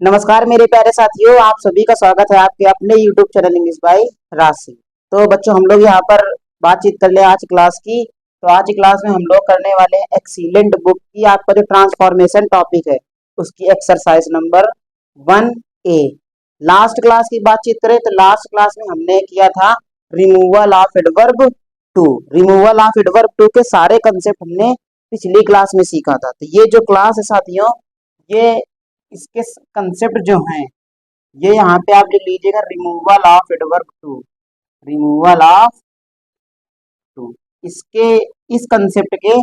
नमस्कार मेरे प्यारे साथियों, आप सभी का स्वागत है आपके अपने YouTube चैनल इंग्लिश बाय राशि। तो बच्चों, हम लोग यहाँ पर बातचीत कर ले आज क्लास की। तो आज की क्लास में हम लोग करने वाले हैं एक्सीलेंट बुक की आपका जो ट्रांसफॉर्मेशन टॉपिक है उसकी exercise number 1A। Last class की बातचीत करें तो लास्ट क्लास में हमने किया था removal of adverb too. Removal of adverb too के सारे कंसेप्ट हमने पिछली क्लास में सीखा था। तो ये जो क्लास है साथियों, ये इसके कंसेप्ट जो हैं ये यहाँ पे आप लिख लीजिएगा, removal of adverb too. Removal of too, इसके इस कंसेप्ट के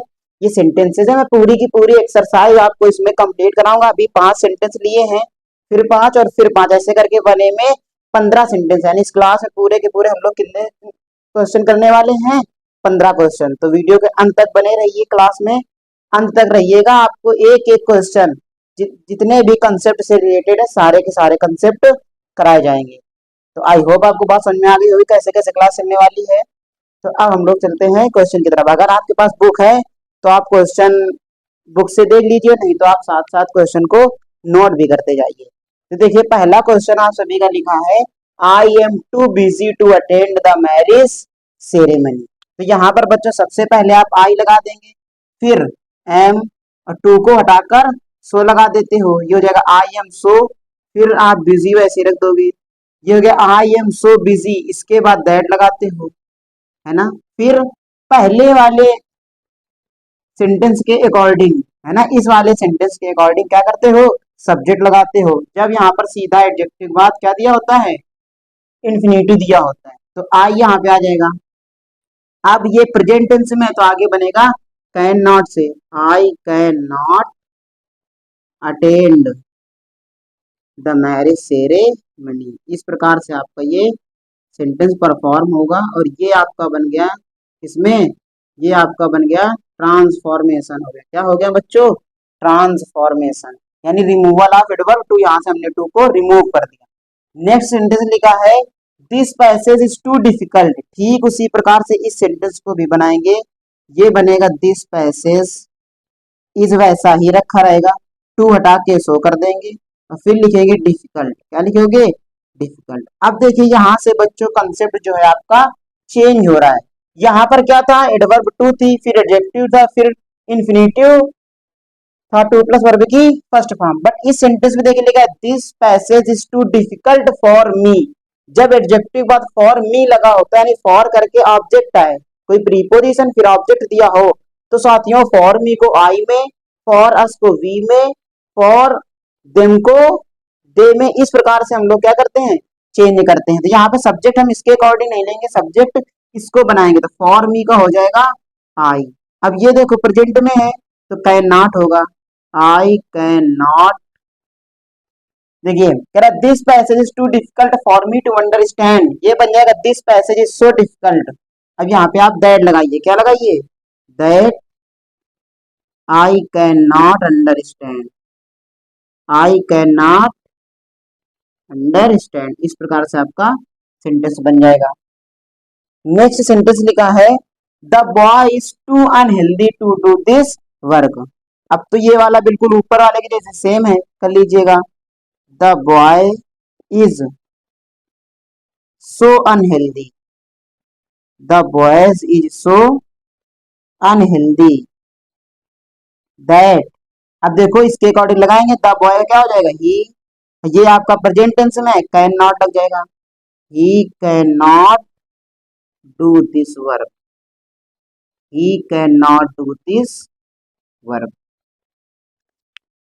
ये सेंटेंसेस है। मैं पूरी की पूरी एक्सरसाइज आपको इसमें कंप्लीट कराऊंगा। अभी 5 सेंटेंस लिए हैं, फिर 5 और फिर 5 ऐसे करके बने में 15 सेंटेंस। यानी इस क्लास में पूरे के पूरे हम लोग कितने क्वेश्चन करने वाले हैं? 15 क्वेश्चन। तो वीडियो के अंत तक बने रहिए, क्लास में अंत तक रहिएगा। आपको एक एक क्वेश्चन जितने भी कंसेप्ट से रिलेटेड है सारे के सारे कंसेप्ट कराए जाएंगे। तो आई होप आपको बात समझ में आ गई होगी कैसे कैसे क्लास चलने वाली है। तो अब हम लोग चलते हैं क्वेश्चन की तरफ। अगर आपके पास बुक है तो आप क्वेश्चन बुक से देख लीजिए, नहीं तो आप साथ साथ क्वेश्चन को नोट भी करते जाइए। तो देखिए, पहला क्वेश्चन आप सभी का लिखा है, I am too busy to attend the marriage ceremony. तो यहाँ पर बच्चों सबसे पहले आप आई लगा देंगे, फिर एम और टू को हटाकर सो लगा देते हो, ये हो जाएगा आई एम सो। फिर आप बिजी वैसे रख दोगे, ये हो गया आई एम सो बिजी। इसके बाद दैट लगाते हो, है ना। फिर पहले वाले सेंटेंस के अकॉर्डिंग, है ना, इस वाले सेंटेंस के अकॉर्डिंग क्या करते हो? सब्जेक्ट लगाते हो। जब यहाँ पर सीधा एडजेक्टिव बाद क्या दिया होता है? इन्फिनिटिव दिया होता है। तो आई यहाँ पे आ जाएगा। अब ये प्रेजेंट टेंस में तो आगे बनेगा कैन नॉट से, आई can not attend the marriage ceremony. इस प्रकार से आपका ये सेंटेंस परफॉर्म होगा और ये आपका बन गया इसमें, ये आपका बन गया ट्रांसफॉर्मेशन हो गया। क्या हो गया बच्चों? ट्रांसफॉर्मेशन, यानी रिमूवल ऑफ एडवर्ब टू। यहाँ से हमने टू को रिमूव कर दिया। नेक्स्ट सेंटेंस लिखा है, this passage is too difficult. ठीक उसी प्रकार से इस सेंटेंस को भी बनाएंगे। ये बनेगा दिस पैसेज इज, वैसा ही रखा रहेगा, टू हटा के सो कर देंगे और फिर लिखेंगे डिफिकल्ट। क्या लिखोगे? डिफिकल्ट। अब देखिए यहाँ से बच्चों कंसेप्ट जो है आपका चेंज हो रहा है। यहाँ पर क्या था? एडवर्ब टू थी, फिर एडजेक्टिव था, फिर इन्फिनिटिव था, टू प्लस वर्ब की फर्स्ट फॉर्म। बट इस सेंटेंस में देखिए लिखा है, this passage is too difficult for me. जब एडजेक्टिव बाद फॉर मी लगा होता है, यानी फॉर करके ऑब्जेक्ट आए, कोई प्रीपोजिशन फिर ऑब्जेक्ट दिया हो, तो साथियों फॉर मी को आई में, फॉर अस को वी में, फॉर देम को दे में, इस प्रकार से हम लोग क्या करते हैं? चेंज करते हैं। तो यहाँ पे सब्जेक्ट हम इसके अकॉर्डिंग नहीं लेंगे, सब्जेक्ट इसको बनाएंगे। तो फॉर मी का हो जाएगा आई। अब ये देखो प्रेजेंट में है तो कैन नॉट होगा, आई कैन नॉट। देखिए कह रहा this passage is too difficult for me to understand, ये बन जाएगा this passage is so difficult. अब यहाँ पे आप दैट लगाइए। क्या लगाइए? That I can not understand, I can not understand. इस प्रकार से आपका सेंटेंस बन जाएगा। नेक्स्ट सेंटेंस लिखा है, the boy is too unhealthy to do this work. अब तो ये वाला बिल्कुल ऊपर वाले के जैसे सेम है, कर लीजिएगा। The boy is so unhealthy, the boys is so unhealthy that. अब देखो इसके अकॉर्डिंग लगाएंगे, द बॉय क्या हो जाएगा? ही। ये आपका प्रेजेंट टेंस में कैन नॉट लग जाएगा, he can not do this work, he can not do this work.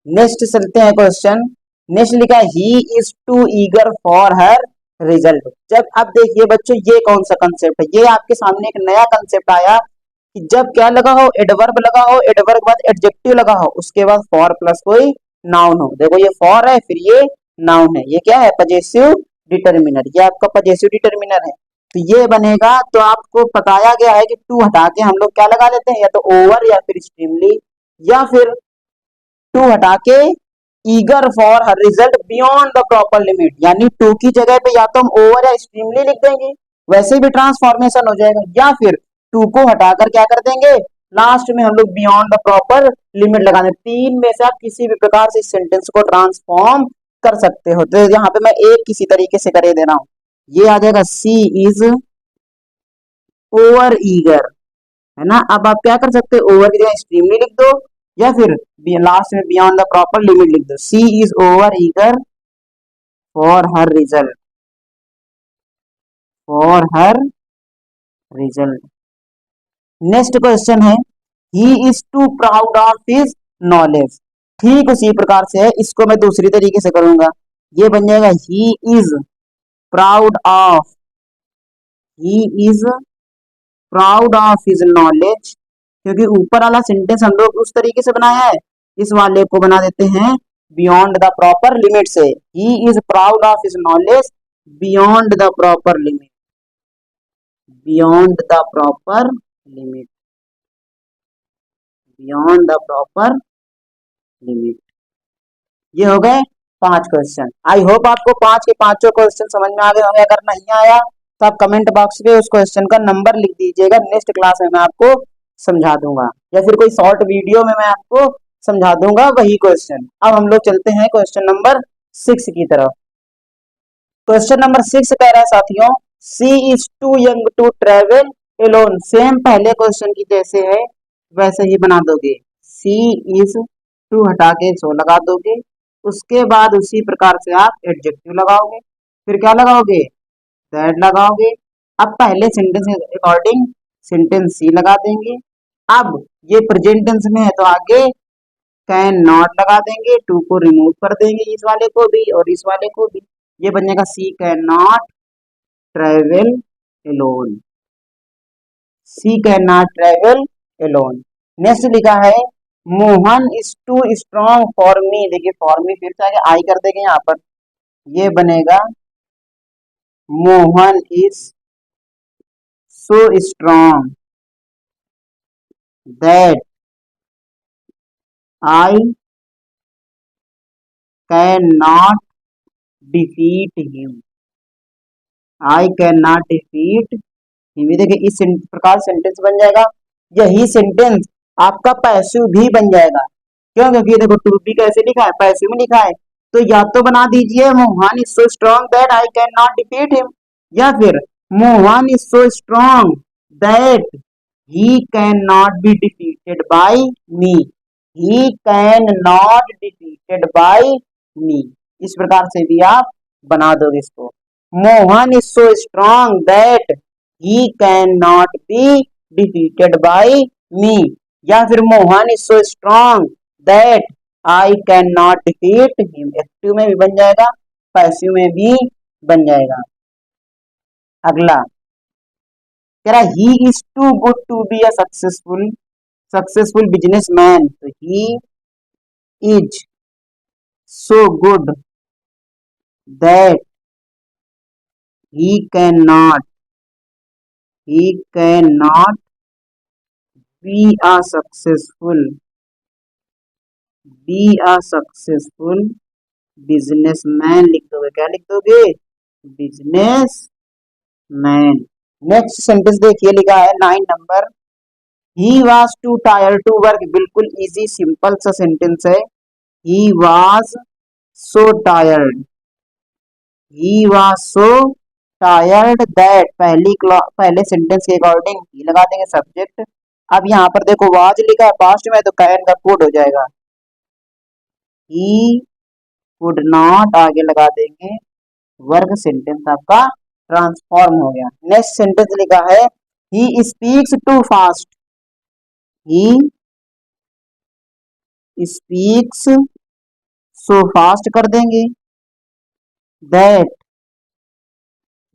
Next चलते हैं क्वेश्चन। नेक्स्ट लिखा है, he is too eager for her result. जब अब देखिए बच्चों ये कौन सा कंसेप्ट है? ये आपके सामने एक नया कंसेप्ट आया कि जब क्या लगा हो? एडवर्ब लगा हो, एडवर्ब के बाद एडजेक्टिव लगा हो, उसके बाद फॉर प्लस कोई नाउन हो। देखो ये फॉर है, फिर ये नाउन है, ये क्या है? Possessive determiner. ये आपका पजेसिव डिटर्मिनर है। तो ये बनेगा, तो आपको बताया गया है कि टू हटा के हम लोग क्या लगा लेते हैं? या तो ओवर या फिर एक्सट्रीमली, या फिर टू हटा के eager for her result beyond the proper limit. यानी टू की जगह पे या तो हम ओवर या एक्सट्रीमली लिख देंगे, वैसे भी ट्रांसफॉर्मेशन हो जाएगा, या फिर टू को हटाकर क्या कर देंगे? लास्ट में हम लोग बियॉन्ड द प्रॉपर लिमिट लगा देंगे। तीन में से आप किसी भी प्रकार से इस सेंटेंस को ट्रांसफॉर्म कर सकते हो। तो यहाँ पे मैं एक किसी तरीके से करे दे रहा हूँ। ये आ जाएगा सी इज ओवर ईगर, है ना। अब आप क्या कर सकते हो, ओवर की जगह एक्सट्रीमली लिख दो, या फिर लास्ट में बियॉन्ड द प्रॉपर लिमिट लिख दो। She is over eager for her result, for her result. Next question है, he is too proud of his knowledge. ठीक उसी प्रकार से है, इसको मैं दूसरी तरीके से करूंगा। ये बन जाएगा he is proud of, he is proud of his knowledge, क्योंकि ऊपर वाला सेंटेंस हम लोग उस तरीके से बनाया है, इस वाले को बना देते हैं बियॉन्ड द प्रॉपर लिमिट से। He is proud of his knowledge beyond the proper limit, beyond the proper limit, beyond the proper limit. ये हो गए 5 क्वेश्चन। आई होप आपको 5 के पांचों क्वेश्चन समझ में आ गए होंगे। अगर नहीं आया तो आप कमेंट बॉक्स पे उस क्वेश्चन का नंबर लिख दीजिएगा, नेक्स्ट क्लास में मैं आपको समझा दूंगा, या फिर कोई शॉर्ट वीडियो में मैं आपको समझा दूंगा वही क्वेश्चन। अब हम लोग चलते हैं क्वेश्चन नंबर 6 की तरफ। क्वेश्चन नंबर 6 कह रहा है साथियों, she is too young to travel alone. Same पहले क्वेश्चन की जैसे है वैसे ही बना दोगे। सी इज टू हटा के सो लगा दोगे, उसके बाद उसी प्रकार से आप एडजेक्टिव लगाओगे, फिर क्या लगाओगे, दैट लगाओगे। अब पहले सेंटेंस के अकॉर्डिंग सेंटेंस सी लगा देंगे। अब ये प्रेजेंट टेंस में है तो आगे कैन नॉट लगा देंगे, टू को रिमूव कर देंगे, इस वाले को भी और इस वाले को भी। ये बन जाएगा she can not travel alone, she can not travel alone. Next लिखा है Mohan is too strong for me. देखिए फॉर मी फिर से आगे आई कर देंगे यहाँ पर, ये बनेगा Mohan is so strong that I can not defeat him, I can not defeat him. देखिए इस प्रकार सेंटेंस बन जाएगा। यही सेंटेंस आपका पैसिव भी बन जाएगा। क्यों, क्योंकि देखो टू बी कैसे लिखा है, पैसिव में लिखा है। तो या तो बना दीजिए Mohan is so strong that I can not defeat him, या फिर Mohan is so strong that he can not be defeated by me, he can not defeated by me. इस प्रकार से भी आप बना दोगे इसको, Mohan is so strong that he can not be defeated by me, या फिर Mohan is so strong that I can not defeat him. Active में भी बन जाएगा, पैसिव में भी बन जाएगा। अगला कह रहा he is too good to be a successful businessman. तो he is so good that he cannot be a successful businessman। लिख दोगे, क्या लिख दोगे, बिजनेसमैन। नेक्स्ट सेंटेंस देखिए लिखा है 9 number, he was too tired to work। बिल्कुल इजी सिंपल सा सेंटेंस है। he was so tired, he was so tired that, पहले सेंटेंस के अकॉर्डिंग ही लगा देंगे सब्जेक्ट। अब यहाँ पर देखो वाज लिखा है पास्ट में, तो कैन का कोड हो जाएगा, ही कुड नॉट आगे लगा देंगे, वर्ग सेंटेंस आपका ट्रांसफॉर्म हो गया। नेक्स्ट सेंटेंस लिखा है he speaks too fast, he speaks so fast कर देंगे, that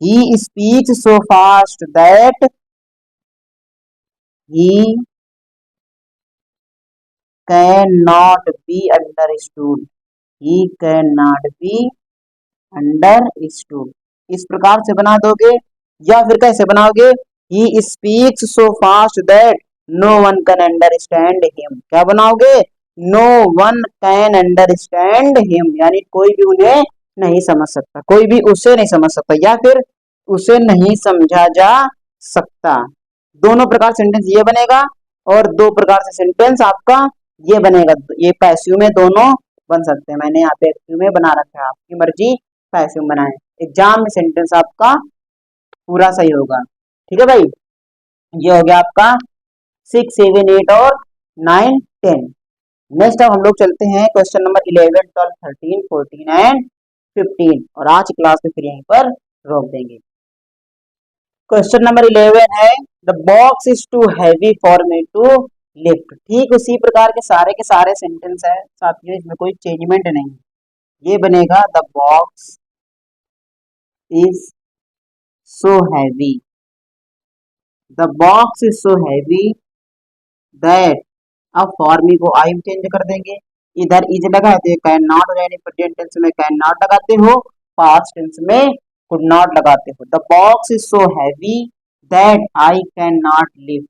he speaks so fast that he cannot be understood, he cannot be understood। इस प्रकार से बना दोगे, या फिर कैसे बनाओगे, he speaks so fast that no one can understand him। क्या बनाओगे, no one can understand him, यानी कोई भी उन्हें नहीं समझ सकता, कोई भी उसे नहीं समझ सकता, या फिर उसे नहीं समझा जा सकता। दोनों प्रकार सेंटेंस ये बनेगा, और दो प्रकार से सेंटेंस आपका ये बनेगा। ये पैसिव में दोनों बन सकते हैं। मैंने यहाँ पे एक्टिव में बना रखा है, आपकी मर्जी पैसिव बनाए। एग्जाम में सेंटेंस आपका पूरा सही होगा। ठीक है भाई, ये हो गया आपका 6, 7, 8 और 9, 10। नेक्स्ट अब हम लोग चलते हैं क्वेश्चन नंबर 11, 12, 13, 14 एंड 15 और आज की क्लास में फिर यहीं पर रोक देंगे। क्वेश्चन नंबर 11 है, the box is too heavy for me to lift. ठीक उसी प्रकार के सारे सेंटेंस है साथियों, इसमें कोई चेंजमेंट नहीं। ये बनेगा the box is so heavy, the box is so heavy that, अब फॉर मी को आई चेंज कर देंगे। इधर इज लगा है तो कैन नॉट हो जाएगा, प्रेजेंट टेंस में कैन नॉट लगाते हो, पास्ट टेंस में कुड नॉट लगाते हो। The box is so heavy that I can not lift,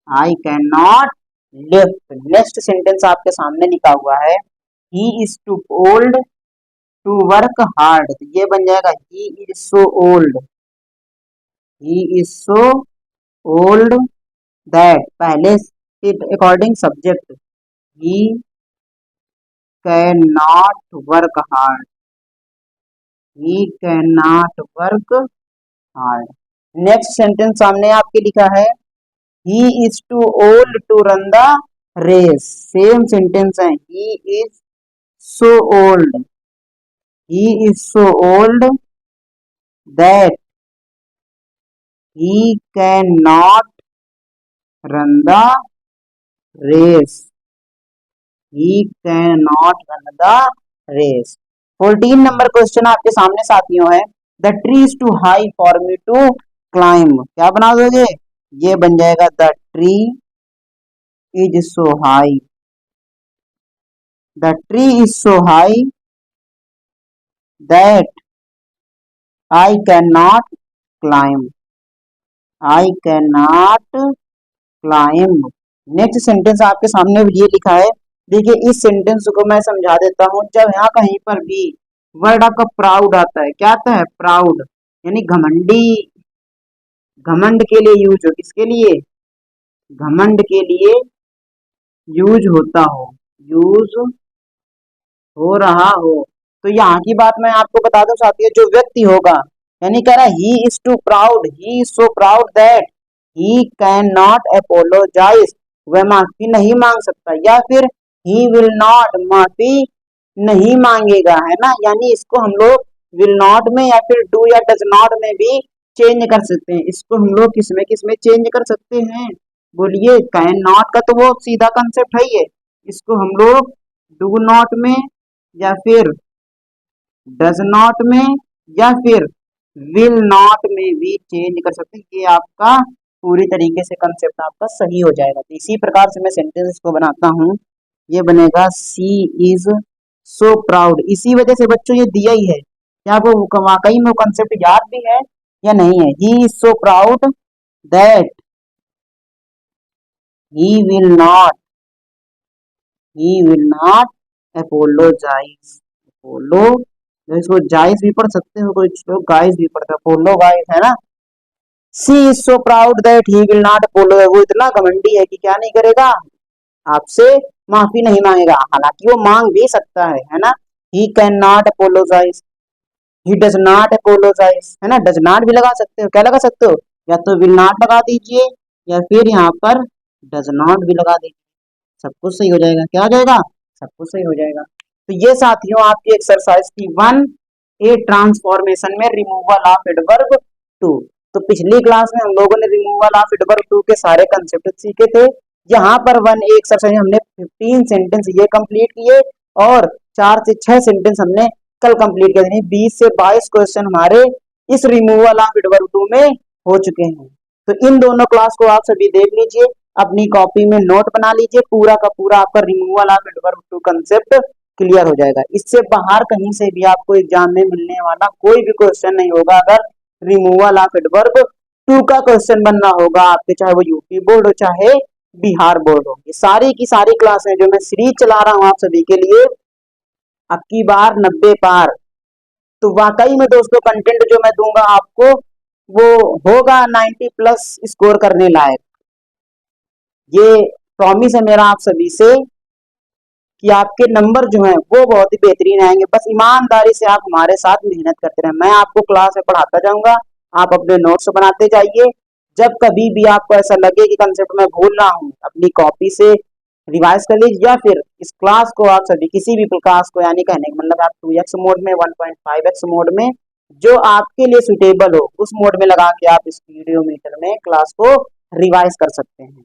I can not lift. Next sentence आपके सामने लिखा हुआ है, he is too old to work hard. ये बन जाएगा he is so old, he is so old that, पहले के according subject, he can not work hard, he can not work hard. Next sentence सामने आपके लिखा है, he is too old to run the race. Same sentence है, he is so old, he is so old that he can not run the race, he can not run the race. 14 number question आपके सामने साथियों है, the tree is too high for me to climb. क्या बना दोगे, ये बन जाएगा the tree is so high, the tree is so high that I can not climb, I can not climb. Next sentence आपके सामने ये लिखा है, देखिए इस सेंटेंस को मैं समझा देता हूँ। जब यहाँ कहीं पर भी वर्ड आपका प्राउड आता है, क्या आता है, प्राउड यानी घमंडी, घमंड के लिए यूज हो, किसके लिए, घमंड के लिए यूज होता हो, यूज हो रहा हो। तो यहाँ की बात मैं आपको बता दूं साथियों, जो व्यक्ति होगा यानी कह रहा है he is too proud, he is so proud that he can not apologise, वह माफी नहीं मांग सकता, या फिर ही विल नॉट, माफी नहीं मांगेगा, है ना। यानी इसको हम लोग विल नॉट में या फिर डू या डज नॉट में भी चेंज कर सकते हैं। इसको हम लोग किस में चेंज कर सकते हैं, बोलिए। कैन नॉट का तो वो सीधा कंसेप्ट है ही है, इसको हम लोग डू नॉट में या फिर डज नॉट में या फिर विल नॉट में भी चेंज कर सकते हैं। ये आपका पूरी तरीके से कंसेप्ट आपका सही हो जाएगा। तो इसी प्रकार से मैं सेंटेंस को बनाता हूँ, ये बनेगा सी इज सो प्राउड। इसी वजह से बच्चों ये दिया ही है, क्या आपको वाकई में वो कंसेप्ट याद भी है या नहीं है। He is so proud that he will not, he will not apologise, अपोलो, इसको जाइज भी पढ़ सकते हो, कुछ लोग गाइज भी पढ़ते हैं, अपोलो गाइज, है ना। She is so proud that he will not apologize, वो इतना घमंडी है कि क्या नहीं करेगा, आपसे माफी नहीं मांगेगा, हालांकि वो मांग भी सकता है ना। He can not apologise, he does not apologise, है ना। डज नॉट भी लगा सकते हो, क्या लगा सकते हो, या तो विल नॉट लगा दीजिए या फिर यहाँ पर डज नॉट भी लगा दीजिए, सब कुछ सही हो जाएगा। क्या हो जाएगा, सब कुछ सही हो जाएगा। तो ये साथियों आपकी एक्सरसाइज थी 1A ट्रांसफॉर्मेशन में रिमूवल ऑफ एडवर्ब टू। तो पिछली क्लास में हम लोगों ने रिमूवल ऑफ एडवर्ब टू के सारे कंसेप्ट सीखे थे। यहाँ पर 1A एक्सरसाइज हमने 15 सेंटेंस ये कंप्लीट किए और 4 से 6 सेंटेंस हमने कल कंप्लीट किए। 20 से 22 क्वेश्चन हमारे इस रिमूवल ऑफ एडवर्ब टू में हो चुके हैं। तो इन दोनों क्लास को आप सभी देख लीजिए, अपनी कॉपी में नोट बना लीजिए, पूरा का पूरा आपका removal of adverb too concept clear हो जाएगा। इससे बाहर कहीं से भी आपको एग्जाम में मिलने वाला कोई भी क्वेश्चन नहीं होगा अगर रिमूवल ऑफ एडवर्ब टू का क्वेश्चन बनना होगा आपके, चाहे वो यूपी बोर्ड हो चाहे बिहार बोर्ड हो। ये सारी की सारी क्लासें जो मैं सीरीज चला रहा हूँ आप सभी के लिए, अब की बार 90 पार। तो वाकई में दोस्तों कंटेंट जो मैं दूंगा आपको वो होगा 90 प्लस स्कोर करने लायक। ये प्रॉमिस है मेरा आप सभी से कि आपके नंबर जो हैं वो बहुत ही बेहतरीन आएंगे। बस ईमानदारी से आप हमारे साथ मेहनत करते रहें। मैं आपको क्लास में पढ़ाता जाऊंगा, आप अपने नोट्स बनाते जाइए। जब कभी भी आपको ऐसा लगे कि कंसेप्ट मैं भूल रहा हूँ, अपनी कॉपी से रिवाइज कर लीजिए, या फिर इस क्लास को आप सभी किसी भी क्लास को, यानी कहने का मतलब आप 2x मोड में, 1.5x मोड में, जो आपके लिए सुटेबल हो उस मोड में लगा के आप इस वीडियो मीटर में क्लास को रिवाइज कर सकते हैं।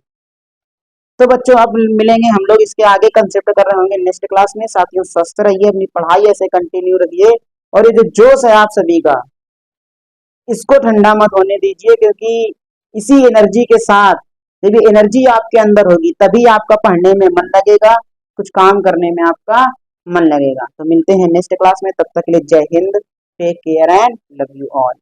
तो बच्चों अब मिलेंगे हम लोग, इसके आगे कंसेप्ट कर रहे होंगे नेक्स्ट क्लास में। साथियों स्वस्थ रहिए, अपनी पढ़ाई ऐसे कंटिन्यू रखिए, और ये जो जोश है आप सभी का, इसको ठंडा मत होने दीजिए, क्योंकि इसी एनर्जी के साथ, जब ये एनर्जी आपके अंदर होगी तभी आपका पढ़ने में मन लगेगा, कुछ काम करने में आपका मन लगेगा। तो मिलते हैं नेक्स्ट क्लास में, तब तक के लिए Jai Hind, take care and love you all.